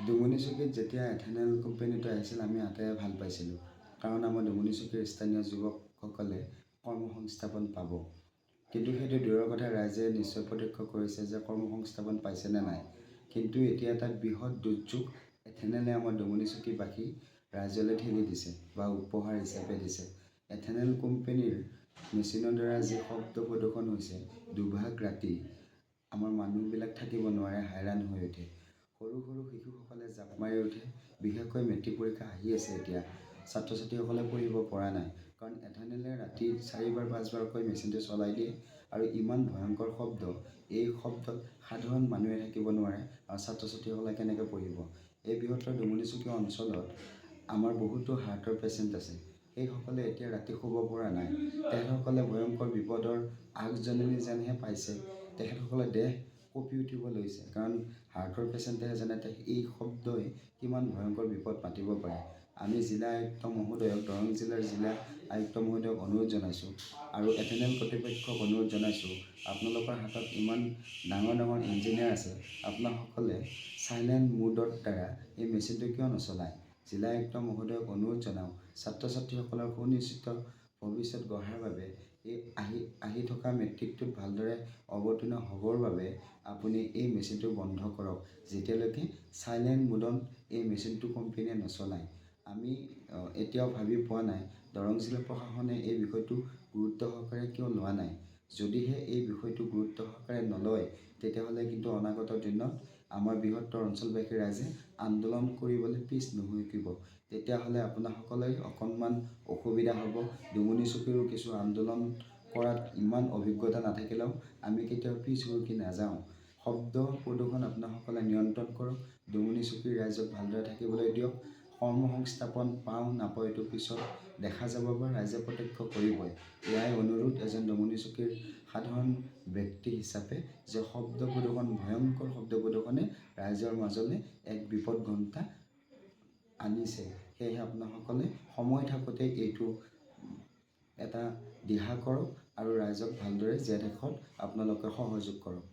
ডুমুনিচুকীত যেতিয়া এথেনেল কোম্পানীটো আহিছিল আমি আটাইয়ে ভাল পাইছিলোঁ, কাৰণ আমাৰ ডুমুনিচুকীৰ স্থানীয় যুৱকসকলে কৰ্মসংস্থাপন পাব। কিন্তু সেইটো দূৰৰ কথা, ৰাইজে নিশ্চয় প্ৰত্যক্ষ কৰিছে যে কৰ্মসংস্থাপন পাইছে নে নাই। কিন্তু এতিয়া এটা বৃহৎ দুৰ্যোগ এথেনেলে আমাৰ ডুমুনিচুকীবাসী ৰাইজলৈ ঠেলি দিছে বা উপহাৰ হিচাপে দিছে। এথেনেল কোম্পানীৰ মেচিনৰ দ্বাৰা যি শব্দ প্ৰদূষণ হৈছে, দুভাগ ৰাতি আমাৰ মানুহবিলাক থাকিব নোৱাৰে, হাইৰাণ হৈ উঠে। সৰু সৰু শিশুসকলে জাপ মাৰি উঠে। বিশেষকৈ মেট্ৰিক পৰীক্ষা আহি আছে, এতিয়া ছাত্ৰ ছাত্ৰীসকলে পঢ়িব পৰা নাই, কাৰণ এথেনেলে ৰাতি 4বাৰ 5বাৰকৈ মেচিনটো চলাই দিয়ে আৰু ইমান ভয়ংকৰ শব্দ। এই শব্দত সাধাৰণ মানুহে থাকিব নোৱাৰে আৰু ছাত্ৰ ছাত্ৰীসকলে কেনেকৈ পঢ়িব। এই বৃহত্তৰ ডুমুনিচুকী অঞ্চলত আমাৰ বহুতো হাৰ্টৰ পেচেণ্ট আছে, সেইসকলে এতিয়া ৰাতি শুব পৰা নাই। তেখেতসকলে ভয়ংকৰ বিপদৰ আগজাননী যেনহে পাইছে। তেখেতসকলে দেহ কঁপি উঠিব লৈছে, কাৰণ হাৰ্টৰ পেচেণ্টেহে জানে এই শব্দই কিমান ভয়ংকৰ বিপদ মাতিব পাৰে। আমি জিলা আয়ুক্ত মহোদয়ক, দৰং জিলাৰ জিলা আয়ুক্ত মহোদয়ক অনুৰোধ জনাইছোঁ আৰু এথেনেল কৰ্তৃপক্ষক অনুৰোধ জনাইছোঁ, আপোনালোকৰ হাতত ইমান ডাঙৰ ডাঙৰ ইঞ্জিনিয়াৰ আছে, আপোনালোকসকলে চাইলেণ্ট মোডৰ দ্বাৰা এই মেচিনটো কিয় নচলায়। জিলা আয়ুক্ত মহোদয়ক অনুৰোধ জনাওঁ, ছাত্ৰ ছাত্ৰীসকলৰ সুনিশ্চিত ভৱিষ্যত গঢ়াৰ বাবে এই আহি থকা মেট্ৰিকটোত ভালদৰে অৱতীৰ্ণ হ'বৰ বাবে আপুনি এই মেচিনটো বন্ধ কৰক, যেতিয়ালৈকে চাইলেণ্ট মোডত এই মেচিনটো কোম্পানীয়ে নচলায়। আমি এতিয়াও ভাবি পোৱা নাই দৰং জিলা প্ৰশাসনে এই বিষয়টো গুৰুত্ব সহকাৰে কিয় লোৱা নাই। যদিহে এই বিষয়টো গুৰুত্ব সহকাৰে নলয়, তেতিয়াহ'লে কিন্তু অনাগত দিনত আমাৰ বৃহত্তৰ অঞ্চলবাসী ৰাইজে আন্দোলন কৰিবলৈ পিছ নুহুকিব। তেতিয়াহ'লে আপোনাসকলে অকণমান অসুবিধা হ'ব। ডুমুনিচুকীৰো কিছু আন্দোলন কৰাত ইমান অভিজ্ঞতা নাথাকিলেও আমি কেতিয়াও পিছ হুহুকি নাযাওঁ। শব্দ প্ৰদূষণ আপোনাসকলে নিয়ন্ত্ৰণ কৰক, ডুমুনিচুকীৰ ৰাইজক ভালদৰে থাকিবলৈ দিয়ক। কৰ্মসংস্থাপন পাওঁ নাপাওঁ এইটো পিছত দেখা যাব বা ৰাইজে প্ৰত্যক্ষ কৰিবই। এয়াই অনুৰোধ এজন ডুমুনিচুকীৰ সাধাৰণ ব্যক্তি হিচাপে, যে শব্দ প্ৰদূষণ, ভয়ংকৰ শব্দ প্ৰদূষণে ৰাইজৰ মাজলৈ এক বিপদ ঘণ্টা আনিছে। সেয়েহে আপোনাসকলে সময় থাকোঁতে এইটো এটা দিহা কৰক আৰু ৰাইজক ভালদৰে জীয়াই থাকক আপোনালোকে সহযোগ কৰক।